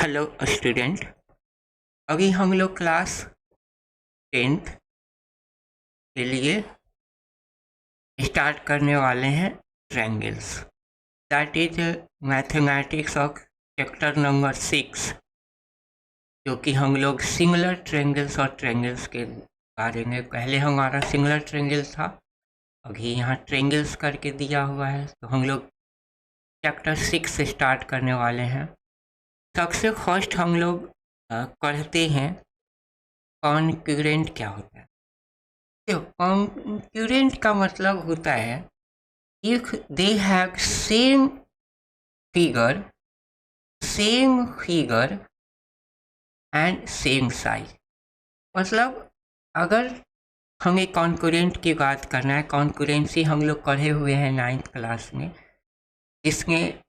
Hello student. अभी हम लोग क्लास 10th के लिए स्टार्ट करने वाले हैं triangles, that is mathematics of chapter number 6, जो कि हम लोग सिंगुलर ट्रायंगल्स और ट्रायंगल्स के बारे में, पहले हमारा सिंगुलर ट्रायंगल था, अभी यहाँ ट्रायंगल्स करके दिया हुआ है, तो हम लोग चैप्टर 6 से स्टार्ट करने वाले हैं। सबसे फर्स्ट हम लोग पढ़ते हैं कॉन्करेंट क्या होता है। देखो, कॉन्करेंट का मतलब होता है if they have figure same figure and same size. मतलब अगर हमें कॉन्करेंट की बात करना है, कॉन्करेंसी हम लोग पढ़े हुए हैं 9th क्लास में, जिसमें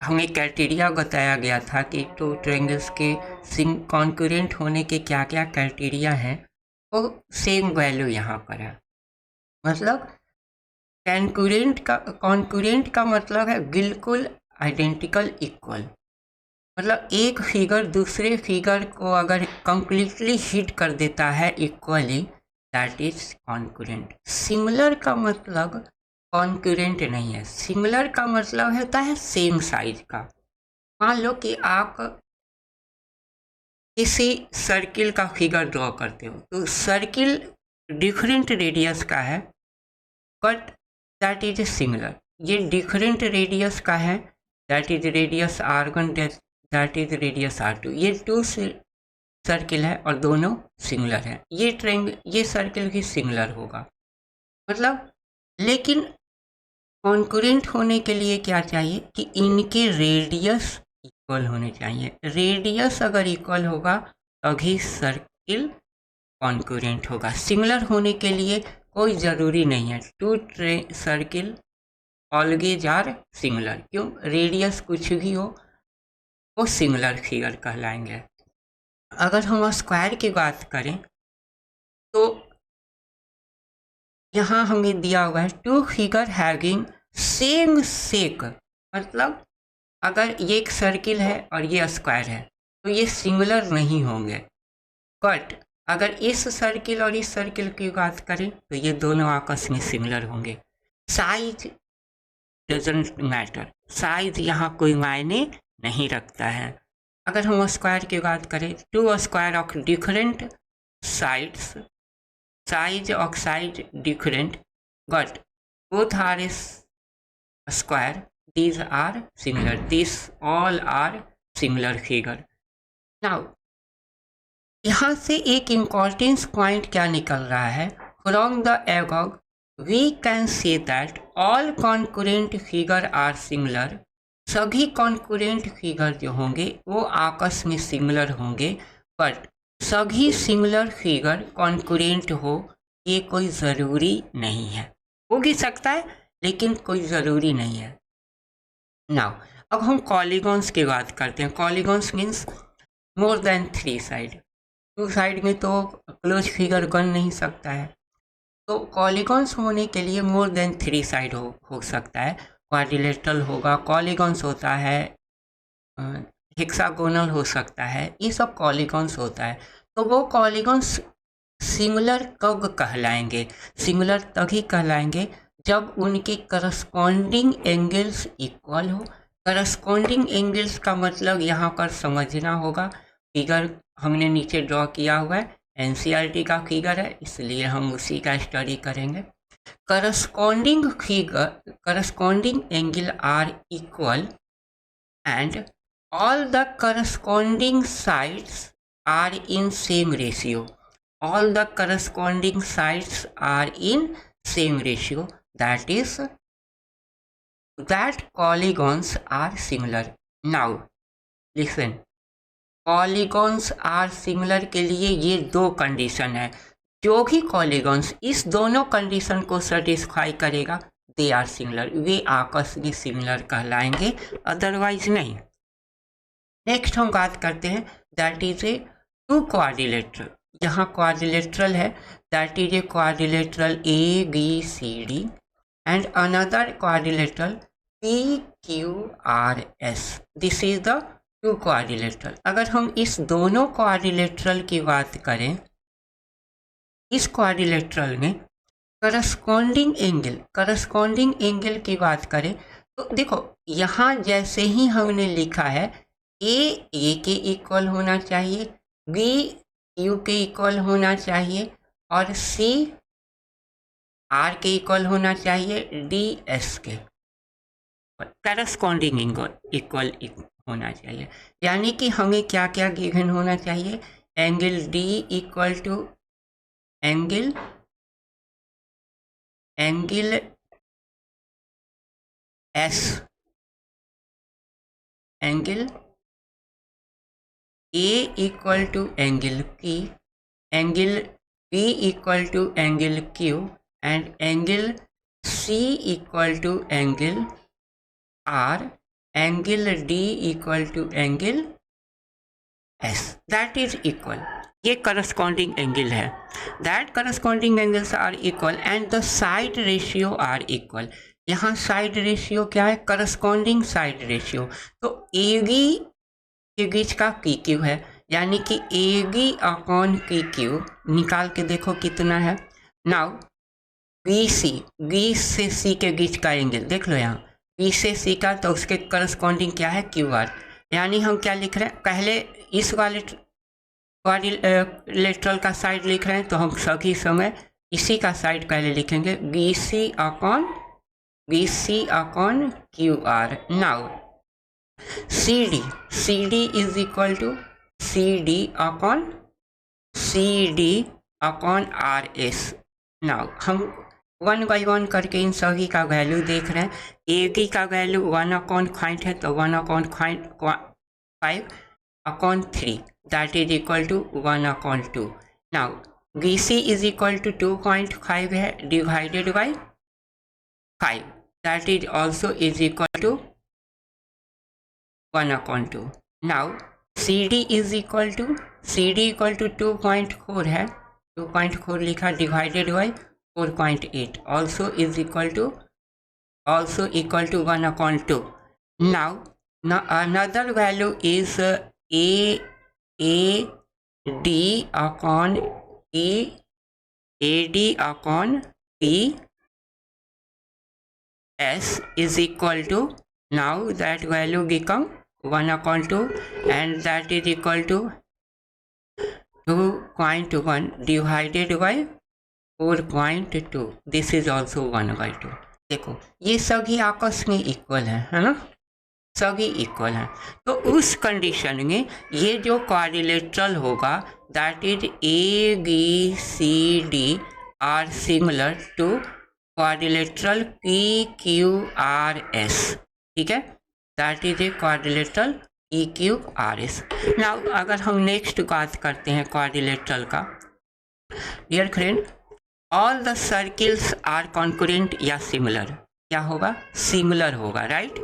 हमें क्राइटेरिया बताया गया था कि टू ट्रायंगल्स के कॉन्करेंट होने के क्या क्या क्राइटेरिया हैं, वो सेम वैल्यू यहाँ पर है। मतलब कॉन्करेंट का मतलब है बिल्कुल आइडेंटिकल इक्वल। मतलब एक फिगर दूसरे फिगर को अगर कंप्लीटली हिट कर देता है equally, that is concurrent. Similar का मतलब कॉन्करेंट नहीं है। सिमिलर का मतलब होता है सेम साइज का। मान लो कि आप किसी सर्किल का फिगर ड्रॉ करते हो, तो सर्किल डिफरेंट रेडियस का है, बट दैट इज सिमिलर। ये डिफरेंट रेडियस का है, that is radius R1, that is radius R2। ये टू सर्किल है और दोनों सिमिलर है। ये सर्किल भी सिमिलर होगा। मतलब लेकिन कॉन्करेंट होने के लिए क्या चाहिए कि इनके रेडियस इक्वल होने चाहिए। रेडियस अगर इक्वल होगा तभी सर्किल कॉन्करेंट होगा। सिमिलर होने के लिए कोई ज़रूरी नहीं है। Two circle always are similar. क्यों? रेडियस कुछ भी हो, वो सिमिलर फिगर कहलाएंगे। अगर हम स्क्वायर की बात करें तो यहाँ हमें दिया हुआ है टू फिगर हैविंग सेम सेक। मतलब अगर ये एक सर्किल है और ये स्क्वायर है तो ये सिमिलर नहीं होंगे, बट अगर इस सर्किल और इस सर्किल की बात करें तो ये दोनों आपस में सिमिलर होंगे। साइज डजंट मैटर, साइज यहाँ कोई मायने नहीं रखता है। अगर हम स्क्वायर की बात करें, two square of different sides, size of side different, but both are square, these are similar, these all are similar figure. Now यहाँ से एक इम्पॉर्टेंस पॉइंट क्या निकल रहा है, from the above we can say that all concurrent figure are similar। सभी concurrent figure जो होंगे वो आपस में सिमिलर होंगे, बट सभी सिमिलर फिगर कॉन्कुरेंट हो ये कोई ज़रूरी नहीं है। हो भी सकता है लेकिन कोई ज़रूरी नहीं है। नाउ अब हम कॉलीगॉन्स की बात करते हैं। Polygons means more than 3 side. 2 side में तो क्लोज फिगर बन नहीं सकता है, तो कॉलीगॉन्स होने के लिए मोर देन 3 साइड हो सकता है। क्वाड्रिलेटरल होगा, कॉलीगॉन्स होता है, हेक्सागोनल हो सकता है, ये सब कॉलीगॉन्स होता है। तो वो कॉलीगॉन्स सिमिलर कब कहलाएंगे? सिमिलर तभी कहलाएंगे जब उनके करस्पॉन्डिंग एंगल्स इक्वल हो। करस्पॉन्डिंग एंगल्स का मतलब यहाँ पर समझना होगा। फिगर हमने नीचे ड्रॉ किया हुआ है, एनसीईआरटी का फिगर है, इसलिए हम उसी का स्टडी करेंगे। Corresponding angle are equal and all the corresponding sides are in same ratio. All the corresponding sides are in same ratio, that is that polygons are similar. Now listen, polygons are similar के लिए ये दो condition है। जो भी polygons इस दोनों condition को सेटिस्फाई करेगा दे आर सिमिलर, वे आपस में सिमिलर कहलाएंगे, अदरवाइज नहीं। नेक्स्ट हम बात करते हैं that is a two quadrilateral. यहाँ क्वाड्रिलेटरल है, that is a quadrilateral ABCD and another quadrilateral PQRS। This is the two quadrilateral. अगर हम इस दोनों क्वाड्रिलेटरल की बात करें, इस क्वाड्रिलेटरल में करस्पॉन्डिंग एंगल की बात करें तो देखो यहाँ जैसे ही हमने लिखा है ए के इक्वल होना चाहिए, बी क्यू के इक्वल होना चाहिए और सी आर के इक्वल होना चाहिए, डी एस के करस्पॉन्डिंग इक्वल होना चाहिए। यानी कि हमें क्या क्या गिवन होना चाहिए, angle D equal to angle S, angle A equal to angle की, angle B equal to angle Q and angle C equal to angle R, angle D equal to angle S, that is equal. ये corresponding angle है, that corresponding angles are equal and the side ratio are equal. यहाँ side ratio क्या है, corresponding side ratio. तो एगी के बीच का P Q है, यानी कि एगी अपॉन पी क्यू निकाल के देखो कितना है। नाउ बी से सी के बीच का एंगल देख लो, यहाँ बी से सी का, तो उसके करस्पॉन्डिंग क्या है, क्यू आर। यानी हम क्या लिख रहे हैं, पहले इस वाले क्वाड्रिलेटरल का साइड लिख रहे हैं तो हम सभी समय इसी का साइड पहले लिखेंगे, B C upon Q R. Now C D is equal to C D upon R S. Now हम 1 बाई 1 करके इन सभी का वैल्यू देख रहे हैं। ए डी का वैल्यू 1/5 है तो 1/5 upon 3 that is equal to 1/2. Now BC is equal to 2.5 है divided by 5, that is also is equal to 1/2. Now CD is equal to 2.4 है, 2.4 लिखा divided by 4.8 also is equal to 1/2. Now another value is A D upon E, AD upon P S is equal to, now that value become 1/2 and that is equal to 2.1 divided by 4.2. This is also 1/2. देखो ये सभी आपस में equal है ना, सभी equal हैं। तो उस कंडीशन में ये जो क्वाड्रिलेटरल होगा that is A B C D are similar to quadrilateral P Q R S, ठीक है, that is a quadrilateral P Q R S. Now अगर हम नेक्स्ट बात करते हैं क्वाड्रिलेटरल का, dear friend all the circles are concurrent या similar, क्या होगा, सिमिलर होगा, right.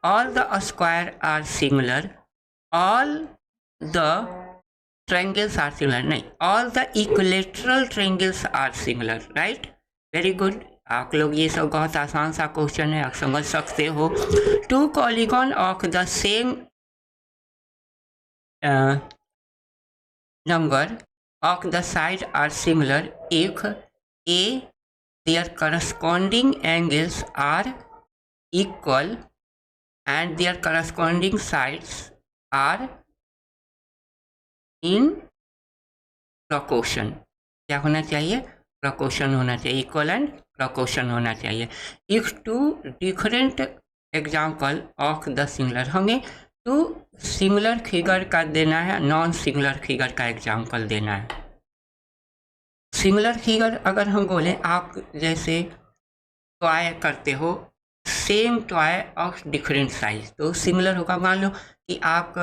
All the square are similar, all the triangles are similar, नहीं, all the equilateral triangles are similar, right? Very good. आप लोग ये सब बहुत आसान सा क्वेश्चन है, आप समझ सकते हो। Two polygon of the same number of the side are similar if A their corresponding angles are equal and their corresponding sides are in proportion. क्या होना चाहिए, proportion होना चाहिए, equal and proportion होना चाहिए। If two different example of the similar, हमें to similar figure का देना है, नॉन सिमिलर फिगर का एग्जाम्पल देना है। सिमिलर फिगर अगर हम बोले, आप जैसे टॉय करते हो, same toy of different size, तो सिमिलर होगा। मान लो कि आप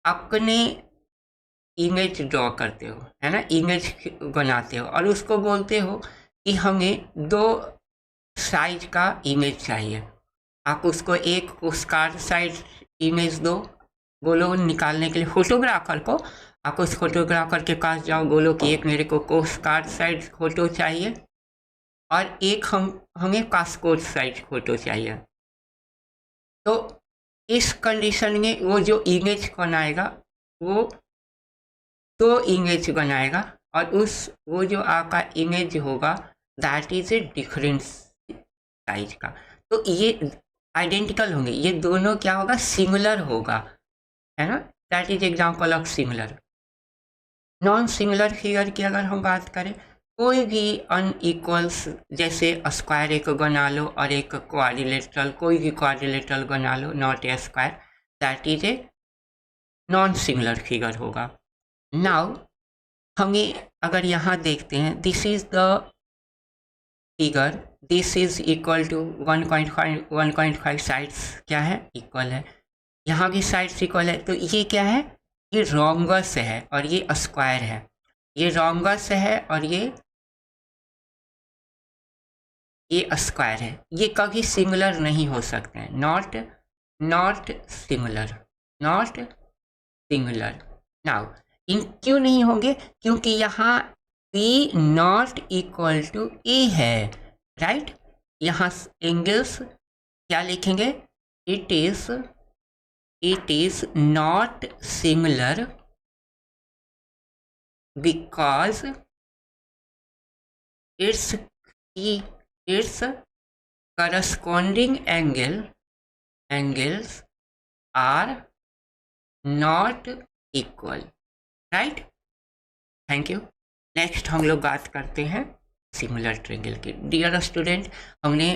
अपने इमेज ड्रॉ करते हो, है ना, इमेज बनाते हो और उसको बोलते हो कि हमें 2 साइज का इमेज चाहिए। आप उसको एक पोस्टकार्ड साइज इमेज दो, बोलो निकालने के लिए फोटोग्राफर को, आप उस फोटोग्राफर के पास जाओ, बोलो कि एक मेरे को पोस्टकार्ड साइज फोटो चाहिए और एक हमें पासपोर्ट साइज फोटो चाहिए। तो इस कंडीशन में वो जो इमेज बनाएगा वो 2 इमेज बनाएगा और वो जो आपका इमेज होगा that is a different size का। तो ये आइडेंटिकल होंगे, ये दोनों क्या होगा, सिमिलर होगा, है ना। That is example of similar. Non similar figure की अगर हम बात करें, कोई भी अनइक्वल्स जैसे स्क्वायर एक बना लो और एक क्वाड्रिलेटरल, कोई भी क्वाड्रिलेटरल बना लो not a square, that is a non similar figure होगा। नाउ हमें अगर यहाँ देखते हैं, this is the figure, this is equal to 1.5 sides क्या है, इक्वल है, यहाँ भी साइड्स इक्वल है, तो ये क्या है, ये रोंगस है और ये स्क्वायर है, ये रोंगस है और ये स्क्वायर है, ये कभी सिमिलर नहीं हो सकते हैं, not similar, not similar. Now इन क्यों नहीं होंगे, क्योंकि यहाँ P not equal to A है, राइट। यहाँ एंगल्स क्या लिखेंगे, it is not similar because its corresponding angles are not equal, right. Thank you. Next हम लोग बात करते हैं सिमिलर ट्रायंगल की। डियर स्टूडेंट, हमने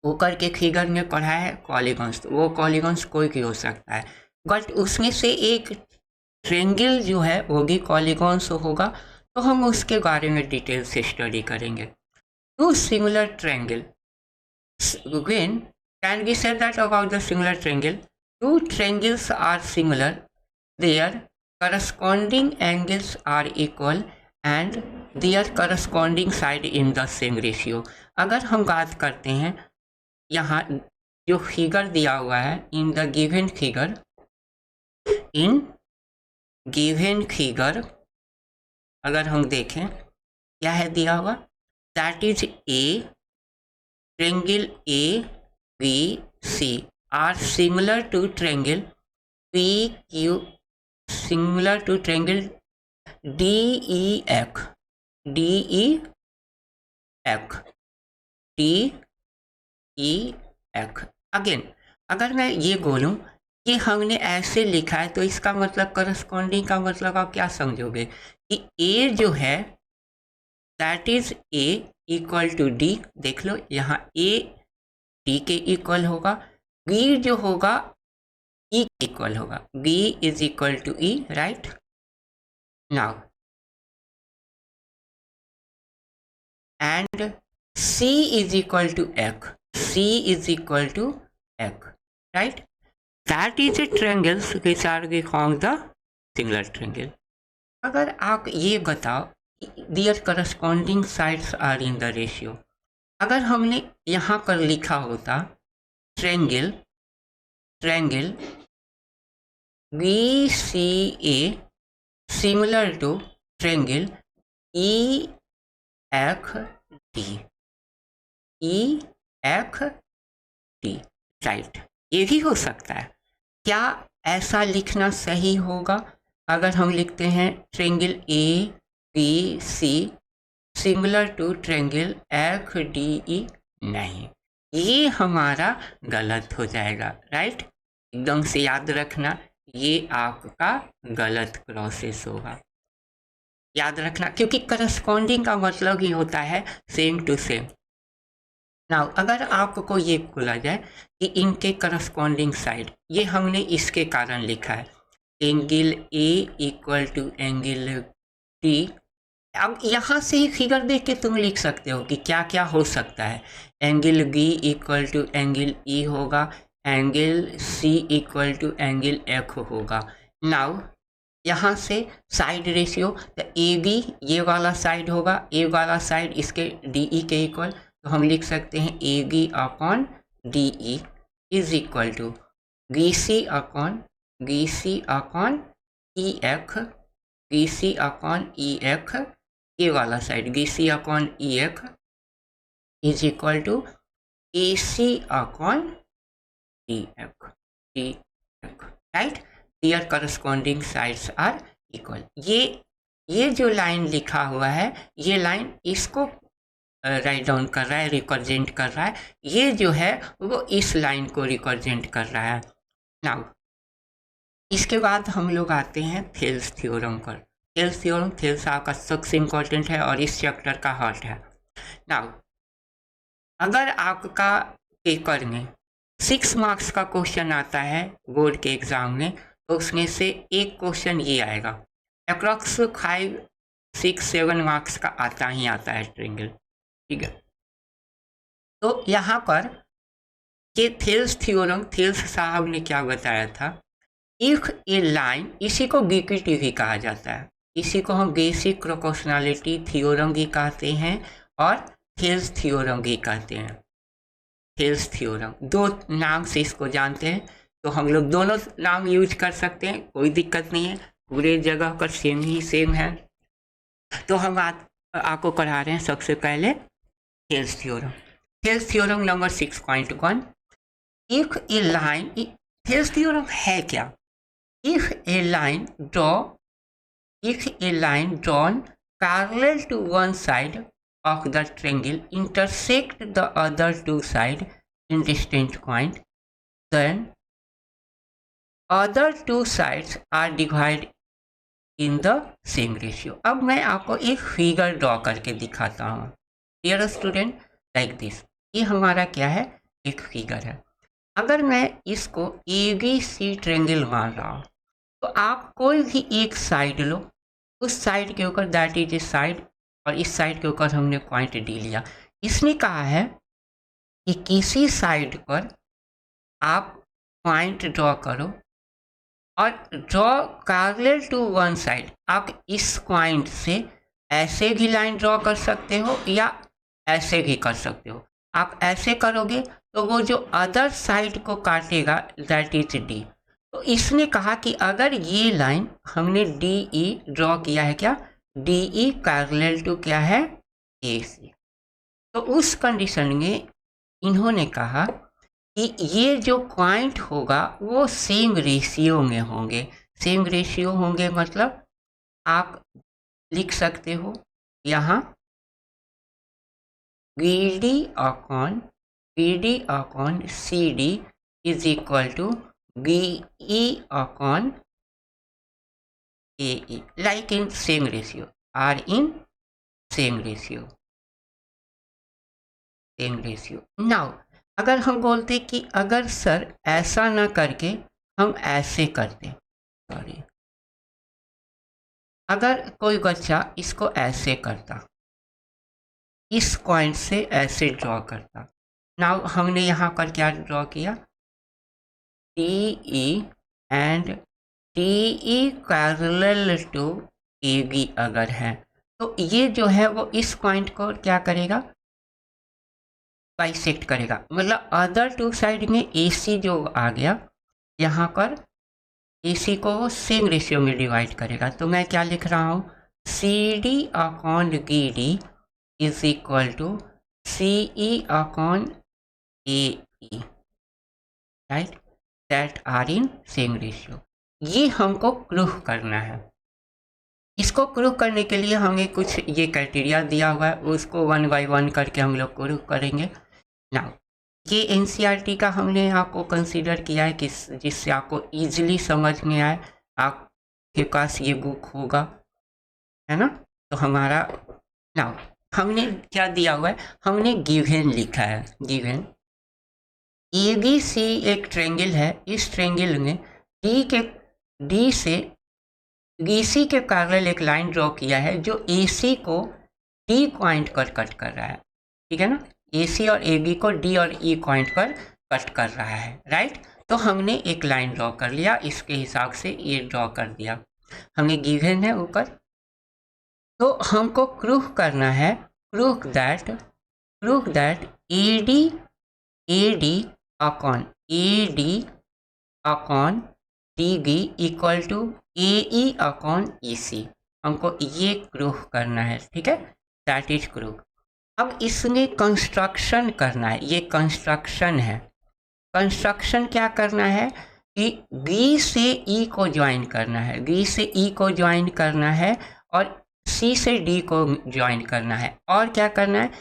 ऊपर के फिगर में पढ़ा है पॉलीगॉन्स, वो पॉलीगॉन्स कोई भी हो सकता है, बट उसमें से एक ट्रायंगल जो है वो भी पॉलीगॉन्स होगा, तो हम उसके बारे में डिटेल से स्टडी करेंगे। Two similar triangle, when can we say that about the similar triangle? Two triangles are similar, their corresponding angles are equal and their corresponding side in the same ratio। अगर हम बात करते हैं यहाँ जो figure दिया हुआ है, इन द गिवन फिगर, अगर हम देखें क्या है दिया हुआ, that is A triangle ABC are similar to triangle PQ, similar to triangle DEF, again अगर मैं ये बोलूं कि हमने ऐसे लिखा है, तो इसका मतलब करस्पॉन्डिंग का मतलब आप क्या समझोगे कि A जो है that is A equal to D, देख लो यहाँ A D के इक्वल होगा, B जो होगा E के इक्वल होगा, B is equal to E, right. Now and C is equal to X, C is equal to X, right. That is a triangle which are we form the similar triangle. अगर आप ये बताओ their corresponding sides are in the ratio, अगर हमने यहाँ पर लिखा होता triangle BCA similar to triangle EFD, right, ये भी हो सकता है। क्या ऐसा लिखना सही होगा अगर हम लिखते हैं triangle ABC similar to triangle FDE? नहीं, ये हमारा गलत हो जाएगा, राइट। एकदम से याद रखना, ये आपका गलत प्रोसेस होगा, याद रखना, क्योंकि करस्पॉन्डिंग का मतलब ही होता है सेम टू सेम। नाउ अगर आपको ये बोला जाए कि इनके करस्पॉन्डिंग साइड, ये हमने इसके कारण लिखा है angle A equal to angle D। अब यहाँ से ही फिगर देख के तुम लिख सकते हो कि क्या क्या हो सकता है। Angle B equal to angle E होगा, angle C equal to angle F होगा। नाउ यहाँ से साइड रेशियो, तो AB ये वाला साइड होगा, A वाला साइड इसके DE के इक्वल, तो हम लिख सकते हैं AB upon DE is equal to BC upon EF, BC upon EF, ये वाला side BC upon EF is equal to AC upon DF। D, right, their corresponding sides are equal. ये जो लाइन लिखा हुआ है, ये लाइन इसको write down कर रहा है, रिप्रेजेंट कर रहा है। ये जो है वो इस लाइन को रिप्रेजेंट कर रहा है। नाउ इसके बाद हम लोग आते हैं थेल्स थ्योरम पर। थेल्स थ्योरम, थेल्स आपका सबसे इम्पोर्टेंट है और इस चैप्टर का हार्ट है। नाउ अगर आपका पेपर में 6 मार्क्स का क्वेश्चन आता है बोर्ड के एग्जाम में, तो उसमें से एक क्वेश्चन ये आएगा। अप्रॉक्स 5, 6, 7 मार्क्स का आता ही आता है ट्रायंगल, ठीक है। तो यहाँ पर ये थेल्स थ्योरम, थेल्स साहब ने क्या बताया था, इफ ए लाइन, इसी को बीक्यूटी भी कहा जाता है, इसी को हम बेसिक प्रोपोर्शनैलिटी थ्योरम भी कहते हैं और थेल्स थ्योरम भी कहते हैं। थेल्स थ्योरम, दो नाम से इसको जानते हैं, तो हम लोग दोनों नाम यूज कर सकते हैं, कोई दिक्कत नहीं है, पूरे जगह पर सेम है। तो हम आपको पढ़ा रहे हैं सबसे पहले Thales theorem. Thales theorem number 6.1, if A line, Thales theorem है क्या? If a line drawn parallel to one side of the triangle intersect the other two sides in distant point, then other two sides are divided in the same ratio. अब मैं आपको एक figure draw करके दिखाता हूँ। Dear student, like this, ये हमारा क्या है, एक फिगर है। अगर मैं इसको ABC ट्रायंगल मान रहा हूँ, तो आप कोई भी एक साइड लो, उस साइड के ऊपर, दैट इज ए साइड, और इस साइड के ऊपर हमने पॉइंट डी लिया। इसने कहा है कि किसी साइड पर आप पॉइंट ड्रॉ करो और draw parallel to one side. आप इस पॉइंट से ऐसे भी लाइन ड्रॉ कर सकते हो या ऐसे भी कर सकते हो। आप ऐसे करोगे तो वो जो अदर साइड को काटेगा, दैट इज डी। तो इसने कहा कि अगर ये लाइन हमने डी ई ड्रॉ किया है, क्या, डी ई पैरेलल टू क्या है, ए सी, तो उस कंडीशन में इन्होंने कहा कि ये जो पॉइंट होगा वो सेम रेशियो में होंगे। सेम रेशियो होंगे मतलब आप लिख सकते हो यहाँ B D upon C D is equal to BE upon AE, like in same ratio, are in same ratio. Now अगर हम बोलते कि अगर सर ऐसा ना करके हम ऐसे करते, सॉरी, अगर कोई बच्चा इसको ऐसे करता, इस पॉइंट से ऐसे ड्रॉ करता। नाउ हमने यहाँ पर क्या ड्रॉ किया, TE and TE parallel to AB अगर है, तो ये जो है वो इस पॉइंट को क्या करेगा, बाइसेक्ट करेगा। मतलब अदर टू साइड में AC जो आ गया, यहाँ पर AC को वो सेम रेशियो में डिवाइड करेगा। तो मैं क्या लिख रहा हूँ, CD upon BD is equal to CE upon AE, right, that are in same ratio. ये हमको प्रूफ करना है। इसको प्रूफ करने के लिए हमें कुछ ये क्राइटेरिया दिया हुआ है, उसको 1 बाय 1 करके हम लोग प्रूफ करेंगे। नाउ ये NCERT का हमने आपको कंसीडर किया है कि जिससे आपको इजीली समझ में आए। आपके पास ये बुक होगा, है ना। तो हमारा नाउ हमने क्या दिया हुआ है, हमने गिवन लिखा है। गिवन ABC एक ट्रायंगल है, इस ट्रायंगल में डी से BC के पैरेलल एक लाइन ड्रॉ किया है जो AC को D पॉइंट पर कट कर रहा है, ठीक है ना। AC और AB को D और E पॉइंट पर कट कर रहा है, राइट। तो हमने एक लाइन ड्रॉ कर लिया, इसके हिसाब से ये ड्रॉ कर दिया, हमने गिवन है ऊपर। तो हमको प्रूफ करना है, proof that AD upon DB equal to AE upon EC। हमको ये प्रूफ करना है, ठीक है, दैट इज प्रूफ। अब इसमें कंस्ट्रक्शन करना है, ये कंस्ट्रक्शन है। कंस्ट्रक्शन क्या करना है, कि गी से ई को ज्वाइन करना है, गी से ई को ज्वाइन करना है और सी से डी को ज्वाइन करना है। और क्या करना है,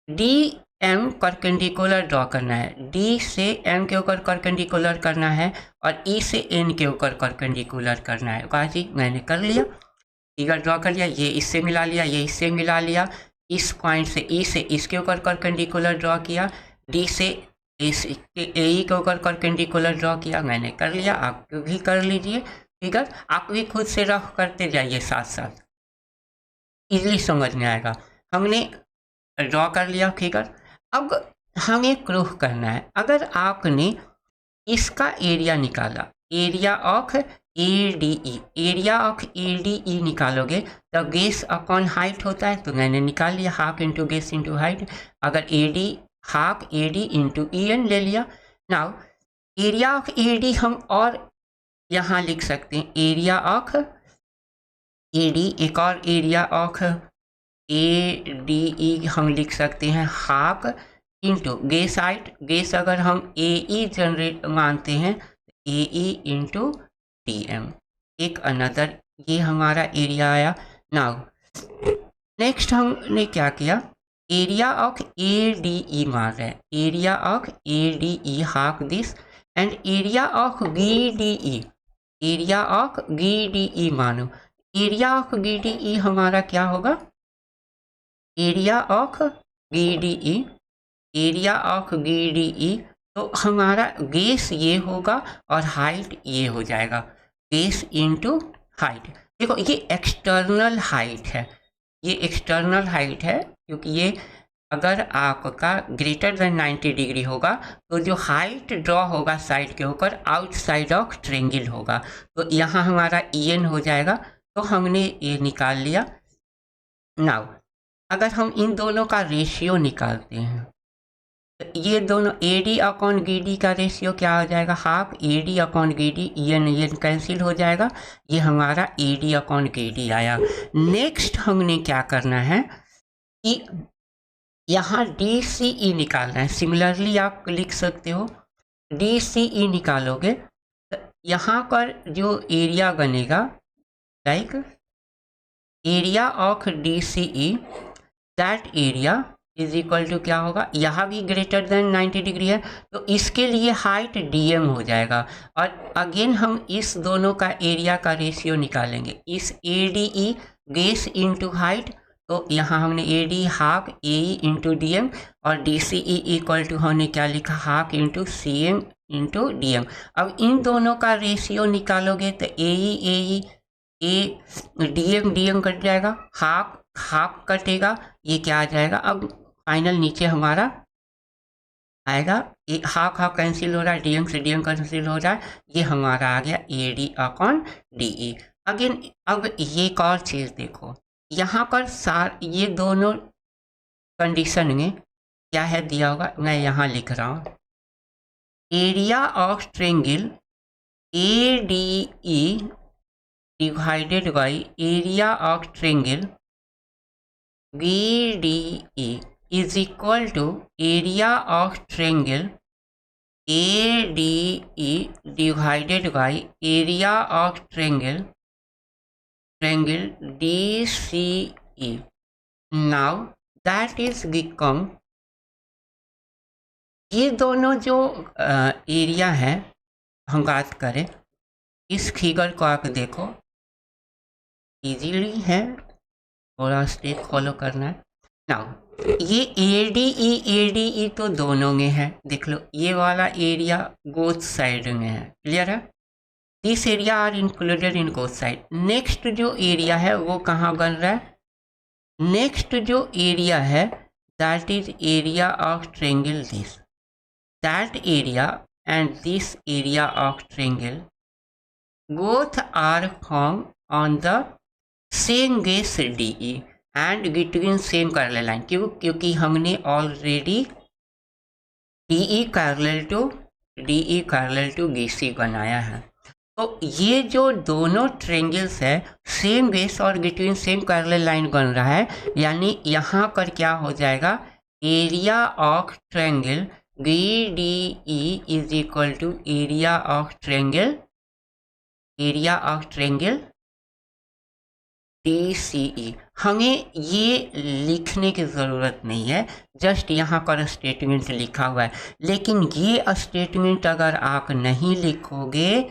डी एम परपेंडिकुलर ड्रॉ करना है, डी से एम के ऊपर परपेंडिकुलर करना है और ई से एन के ऊपर परपेंडिकुलर करना है। कहा जी मैंने कर लिया, फिगर ड्रॉ कर लिया, ये इससे मिला लिया, ये इससे मिला लिया, इस पॉइंट से ई से इसके ऊपर परपेंडिकुलर ड्रॉ किया, डी से इस ए के ऊपर परपेंडिकुलर ड्रॉ किया, मैंने कर लिया, आप भी कर लीजिए फिगर। आप भी खुद से रफ करते जाइए साथ साथ, इजीली समझ में आएगा। हमने ड्रॉ कर लिया फिगर। अब हमें प्रूफ करना है, अगर आपने इसका एरिया निकाला, area of ADE, area of ADE निकालोगे तो गेस अपॉन हाइट होता है, तो मैंने निकाल लिया half into base into height. अगर AD half AD into EN ले लिया। नाउ एरिया ऑफ AD हम और यहाँ लिख सकते हैं, एरिया ऑफ AD, एक और एरिया ऑफ ADE हम लिख सकते हैं half into base height, base अगर हम AE जनरेट मानते हैं AE इंटू DM, एक अनदर, ये हमारा एरिया आया। नाउ नेक्स्ट हमने क्या किया, एरिया ऑफ ADE मान रहे हैं, area of ADE half this and area of BDE, area of BDE मानो, एरिया ऑफ BDE हमारा क्या होगा, area of BDE, area of BDE तो हमारा गेस ये होगा और हाइट ये हो जाएगा, गेस इंटू हाइट। देखो ये एक्सटर्नल हाइट है, ये एक्सटर्नल हाइट है, क्योंकि ये अगर आपका ग्रेटर देन 90 डिग्री होगा तो जो हाइट ड्रॉ होगा साइड के ऊपर आउटसाइड ऑफ ट्रेंगल होगा, तो यहाँ हमारा EN हो जाएगा, तो हमने ये निकाल लिया। नाउ अगर हम इन दोनों का रेशियो निकालते हैं तो ये दोनों AD अपॉन BD का रेशियो क्या हो जाएगा, half AD upon BD, EN cancel हो जाएगा, ये हमारा AD अपॉन BD आया। नेक्स्ट हमने क्या करना है कि यहाँ DCE निकालना है। सिमिलरली आप लिख सकते हो, DCE निकालोगे तो यहाँ पर जो एरिया बनेगा, like area of DCE, that area is equal to क्या होगा, यहाँ भी ग्रेटर देन 90 डिग्री है तो इसके लिए हाइट DM हो जाएगा। और अगेन हम इस दोनों का एरिया का रेशियो निकालेंगे, इस ADE गेस इंटू हाइट, तो यहाँ हमने AD half AE into DM और DCE इक्वल टू हमने क्या लिखा, half into CM into DM। अब इन दोनों का रेशियो निकालोगे तो AE DM कट जाएगा, हाफ हाफ कटेगा, ये क्या आ जाएगा, अब फाइनल नीचे हमारा आएगा, हाफ हाफ कैंसिल हो रहा है, DM से DM कैंसिल हो रहा है, ये हमारा आ गया AD अपॉन DE। अगेन अब ये एक और चीज़ देखो, यहाँ पर ये दोनों कंडीशन में क्या है दिया होगा, मैं यहाँ लिख रहा हूँ, area of triangle ADE divided by area of triangle BDE is equal to area of triangle ADE divided by area of triangle DCE. Now that is become, ये दोनों जो एरिया है हम बात करें, इस फिगर को आप देखो, इजीली है, थोड़ा स्टेप फॉलो करना है। नाउ ये ADE तो दोनों में है, देख लो ये वाला एरिया बोथ साइड में है, क्लियर है, this area are included in both side. Next जो एरिया है वो कहाँ बन रहा है, नेक्स्ट जो एरिया है that is area of triangle this, that area and this area of triangle both are formed on the same base DE and between same parallel line, क्योंकि हमने already DE parallel to BC बनाया है। तो ये जो दोनों triangles है same base और बिटवीन सेम पैरेलल लाइन बन रहा है, यानी यहाँ पर क्या हो जाएगा, area of triangle BDE is equal to area of triangle DCE। हमें ये लिखने की ज़रूरत नहीं है, जस्ट यहाँ पर स्टेटमेंट लिखा हुआ है। लेकिन ये स्टेटमेंट अगर आप नहीं लिखोगे,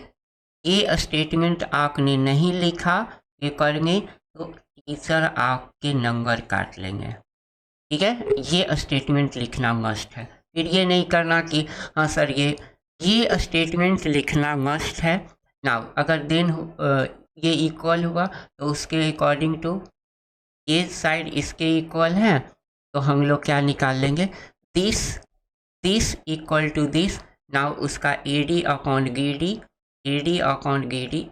ये स्टेटमेंट आपने नहीं लिखा पेपर में, तो टीचर आपके नंबर काट लेंगे। ठीक है, ये स्टेटमेंट लिखना मस्ट है। फिर ये नहीं करना कि हाँ सर ये स्टेटमेंट लिखना मस्ट है। नाउ अगर देन ये इक्वल हुआ तो उसके अकॉर्डिंग टू ये साइड इसके इक्वल है, तो हम लोग क्या निकाल लेंगे, this equal to this. Now उसका AD upon GD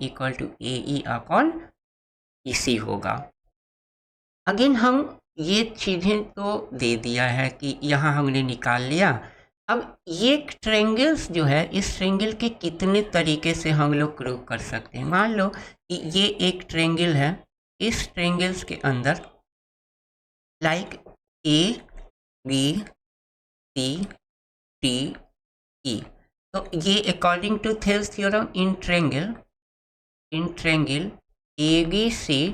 equal to AE upon EC होगा। अगेन हम ये चीज़ें तो दे दिया है कि यहाँ हमने निकाल लिया। अब ये ट्रेंगल्स जो है, इस ट्रेंगल के कितने तरीके से हम लोग प्रूव कर सकते हैं। मान लो कि ये एक ट्रेंगल है, इस ट्रेंगल्स के अंदर लाइक ABCDE, तो ये according to Thales theorem in triangle ABC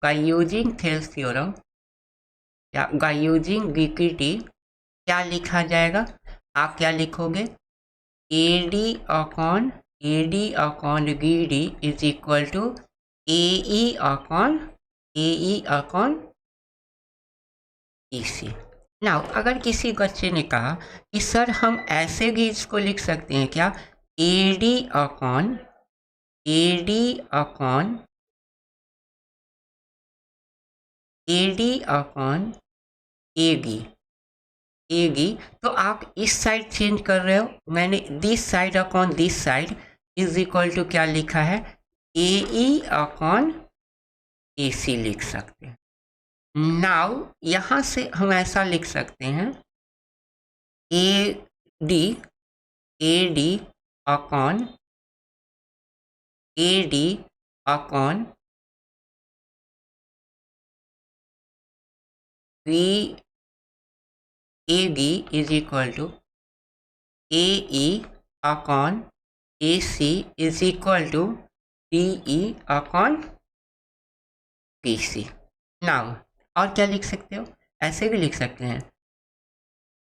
by using Thales theorem या by using GKT क्या लिखा जाएगा, आप क्या लिखोगे, AD upon GD is equal to AE upon EC। Now अगर किसी बच्चे ने कहा कि सर हम ऐसे भी इसको लिख सकते हैं क्या, AD अपॉन AG, तो आप इस साइड चेंज कर रहे हो। मैंने this side upon this side is equal to क्या लिखा है, AE अपॉन AC लिख सकते हैं। नाउ यहाँ से हम ऐसा लिख सकते हैं, AD upon VAB is equal to AE upon AC is equal to DE upon PC। Now और क्या लिख सकते हो, ऐसे भी लिख सकते हैं,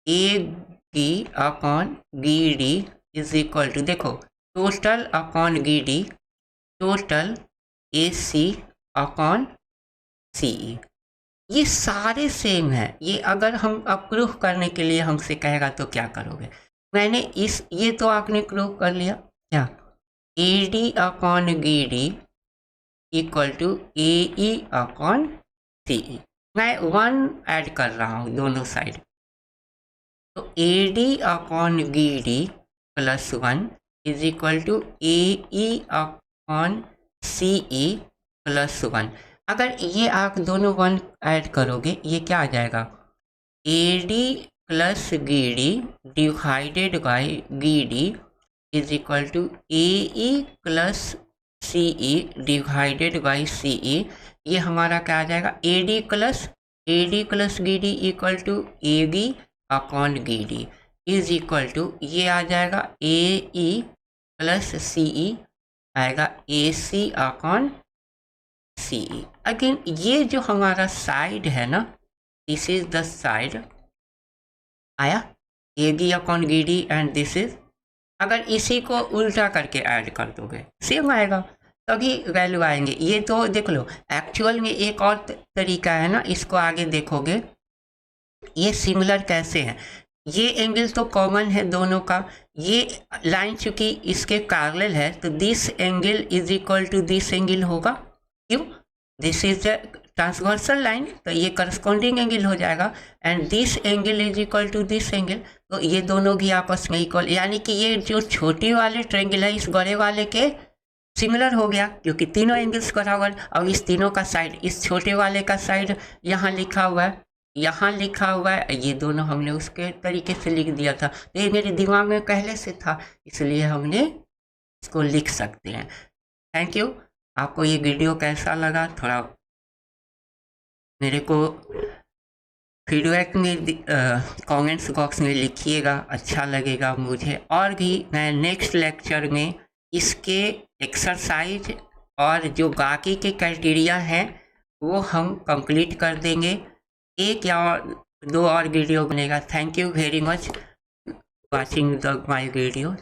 AD upon GD is equal to, देखो total upon GD, total AC upon CE। ये सारे सेम है। ये अगर हम अप्रूव करने के लिए हमसे कहेगा तो क्या करोगे, मैंने ये तो आपने प्रूव कर लिया क्या, AD upon GD equal to AE upon CE। मैं 1 ऐड कर रहा हूँ दोनों साइड, तो AD upon GD plus 1 is equal to AE upon CE plus 1। अगर ये आप दोनों 1 ऐड करोगे, ये क्या आ जाएगा, AD plus GD divided by GD is equal to AE plus CE divided by CE। ये हमारा क्या आ जाएगा, AD plus GD equal to AD upon GD is equal to, ये आ जाएगा AE प्लस CE आएगा AC अपॉन CE। अगेन ये जो हमारा साइड है ना, दिस इज द साइड आया AD upon GD and this is, अगर इसी को उल्टा करके ऐड कर दोगे सेम आएगा, तभी वैल्यू आएंगे। ये तो देख लो, एक्चुअल में एक और तरीका है ना, इसको आगे देखोगे ये सिमिलर कैसे है। ये एंगल तो कॉमन है दोनों का, ये लाइन चूंकि इसके पैरेलल है तो this angle is equal to this angle होगा, क्यों, this is the transversal line, तो ये करस्पॉन्डिंग एंगल हो जाएगा, and this angle is equal to this angle, तो ये दोनों भी आपस में इक्वल, यानी कि ये जो छोटी वाले ट्रायंगल है इस बड़े वाले के सिमिलर हो गया, क्योंकि तीनों एंगल्स बराबर। और इस तीनों का साइड, इस छोटे वाले का साइड यहाँ लिखा हुआ है, यहाँ लिखा हुआ है, ये दोनों हमने उसके तरीके से लिख दिया था, तो ये मेरे दिमाग में पहले से था, इसलिए हमने इसको लिख सकते हैं। Thank you. आपको ये वीडियो कैसा लगा, थोड़ा मेरे को फीडबैक में कमेंट्स बॉक्स में लिखिएगा, अच्छा लगेगा मुझे। और भी मैं नेक्स्ट लेक्चर में इसके एक्सरसाइज और जो बाकी के क्राइटेरिया हैं वो हम कंप्लीट कर देंगे। एक या दो और वीडियो बनेगा। Thank you very much watching the my video.